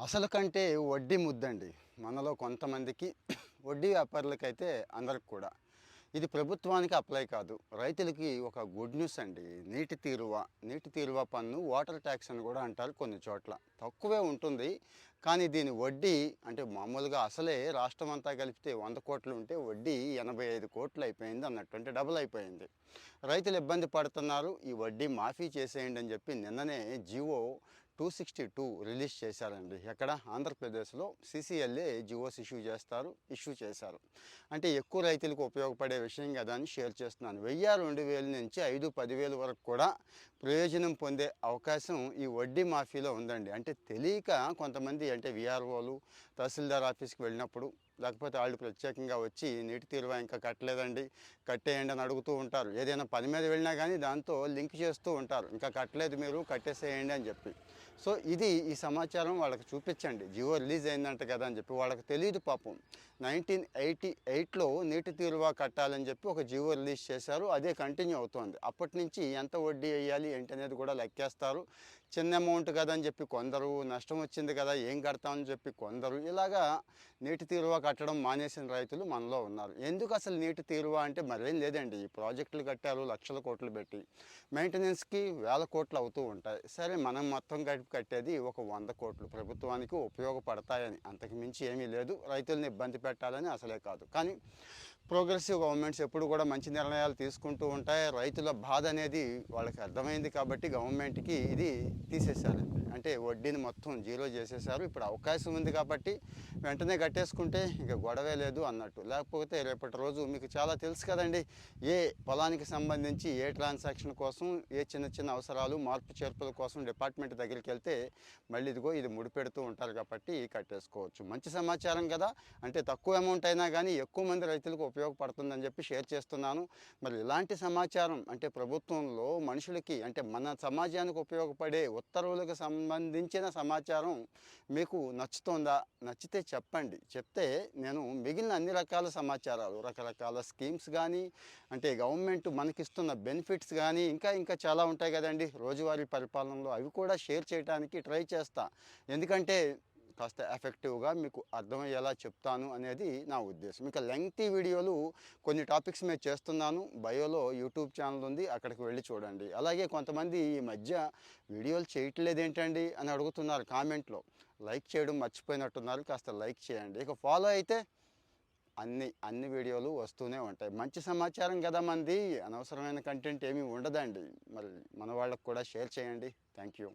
అసలు కంటే వడ్డీ ముద్దండి. మనలో కొంతమందికి వడ్డీ వ్యాపారులకైతే అందరికి కూడా. ఇది ప్రభుత్వానికి అప్లై కాదు. రైతులకి ఒక గుడ్ న్యూస్ అండి. నీటి తీరువ పన్ను వాటర్ ట్యాక్స్ అని కూడా అంటారు కొన్ని చోట్ల. తక్కువే ఉంటుంది. కానీ దీని వడ్డీ అంటే మామూలుగా అసలే రాష్ట్రం అంతా కలిపితే 100 కోట్లు ఉంటే వడ్డీ 85 కోట్లు అయిపోయింది అన్నట్టు. అంటే డబుల్ అయిపోయింది. రైతులు ఇబ్బంది పడుతున్నారు. ఈ వడ్డీ మాఫీ చేసేయండి అని చెప్పి నిన్ననే జివో 262 రిలీజ్ చేశారండి. ఎక్కడ? ఆంధ్రప్రదేశ్లో సీసీఎల్ఏ జియోస్ ఇష్యూ చేశారు. అంటే ఎక్కువ రైతులకు ఉపయోగపడే విషయం కదా అని షేర్ చేస్తున్నాను. 1000-2000 నుంచి 5-10,000 వరకు కూడా ప్రయోజనం పొందే అవకాశం ఈ వడ్డీ మాఫీలో ఉందండి. అంటే తెలియక కొంతమంది అంటే విఆర్ఓలు తహసీల్దార్ ఆఫీస్కి వెళ్ళినప్పుడు లేకపోతే వాళ్ళు ప్రత్యేకంగా వచ్చి నీటి తీరువా ఇంకా కట్టలేదండి, కట్టేయండి అని అడుగుతూ ఉంటారు. ఏదైనా పని మీద వెళ్ళినా కానీ దాంతో లింక్ చేస్తూ ఉంటారు, ఇంకా కట్టలేదు మీరు కట్టేసేయండి అని చెప్పి. సో ఈ సమాచారం వాళ్ళకి చూపించండి. జియో రిలీజ్ అయిందంట కదా అని చెప్పి. వాళ్ళకి తెలియదు పాపం. 1988లో నీటి తీరువా కట్టాలని చెప్పి ఒక జియో రిలీజ్ చేశారు. అదే కంటిన్యూ అవుతోంది. అప్పటి నుంచి ఎంత వడ్డీ వేయాలి ఏంటి అనేది కూడా లెక్కేస్తారు. చిన్న అమౌంట్ కదా అని చెప్పి కొందరు, నష్టం వచ్చింది కదా ఏం కడతామని చెప్పి కొందరు, ఇలాగా నీటి తీరువా కట్టడం మానేసిన రైతులు మనలో ఉన్నారు. ఎందుకు అసలు నీటి తీరువా అంటే మరేం లేదండి. ఈ ప్రాజెక్టులు కట్టారు లక్షల కోట్లు పెట్టి, మెయింటెనెన్స్కి వేల కోట్లు అవుతూ ఉంటాయి. సరే మనం మొత్తం కట్టేది ఒక 100 కోట్లు ప్రభుత్వానికి ఉపయోగపడతాయని, అంతకు మించి ఏమీ లేదు. రైతుల్ని ఇబ్బంది పెట్టాలని అసలే కాదు. కానీ ప్రోగ్రెసివ్ గవర్నమెంట్స్ ఎప్పుడు కూడా మంచి నిర్ణయాలు తీసుకుంటూ ఉంటాయి. రైతుల బాధ అనేది వాళ్ళకి అర్థమైంది కాబట్టి గవర్నమెంట్కి ఇది తీసేశారండి. అంటే వడ్డీని మొత్తం జీరో చేసేశారు. ఇప్పుడు అవకాశం ఉంది కాబట్టి వెంటనే కట్టేసుకుంటే ఇక గొడవే లేదు అన్నట్టు. లేకపోతే రేపటి రోజు మీకు చాలా తెలుసు కదండి, ఏ పొలానికి సంబంధించి ఏ ట్రాన్సాక్షన్ కోసం, ఏ చిన్న చిన్న అవసరాలు మార్పు చేర్పుల కోసం డిపార్ట్మెంట్ దగ్గరికి వెళ్తే మళ్ళీ ఇది ముడిపెడుతూ ఉంటారు కాబట్టి కట్టేసుకోవచ్చు. మంచి సమాచారం కదా. అంటే తక్కువ అమౌంట్ అయినా కానీ ఎక్కువ మంది రైతులకు ఉపయోగపడుతుందని చెప్పి షేర్ చేస్తున్నాను. మరి ఇలాంటి సమాచారం అంటే ప్రభుత్వంలో మనుషులకి అంటే మన సమాజానికి ఉపయోగపడే ఉత్తర్వులకు సంబంధించిన సమాచారం మీకు నచ్చుతుందా? నచ్చితే చెప్పండి. చెప్తే నేను మిగిలిన అన్ని రకాల సమాచారాలు, రకరకాల స్కీమ్స్ కానీ, అంటే గవర్నమెంట్ మనకిస్తున్న బెనిఫిట్స్ కానీ ఇంకా చాలా ఉంటాయి కదండి రోజువారీ పరిపాలనలో, అవి కూడా షేర్ చేయడానికి ట్రై చేస్తా. ఎందుకంటే కాస్త ఎఫెక్టివ్గా మీకు అర్థమయ్యేలా చెప్తాను అనేది నా ఉద్దేశం. ఇంకా లెంగ్తీ వీడియోలు కొన్ని టాపిక్స్ మీద చేస్తున్నాను. బయోలో యూట్యూబ్ ఛానల్ ఉంది, అక్కడికి వెళ్ళి చూడండి. అలాగే కొంతమంది ఈ మధ్య వీడియోలు చేయట్లేదు ఏంటండి అని అడుగుతున్నారు కామెంట్లో. లైక్ చేయడం మర్చిపోయినట్టున్నారు, కాస్త లైక్ చేయండి. ఇక ఫాలో అయితే అన్ని వీడియోలు వస్తూనే ఉంటాయి. మంచి సమాచారం కదా మంది, అనవసరమైన కంటెంట్ ఏమీ ఉండదండి. మరి మన వాళ్ళకు కూడా షేర్ చేయండి. Thank you.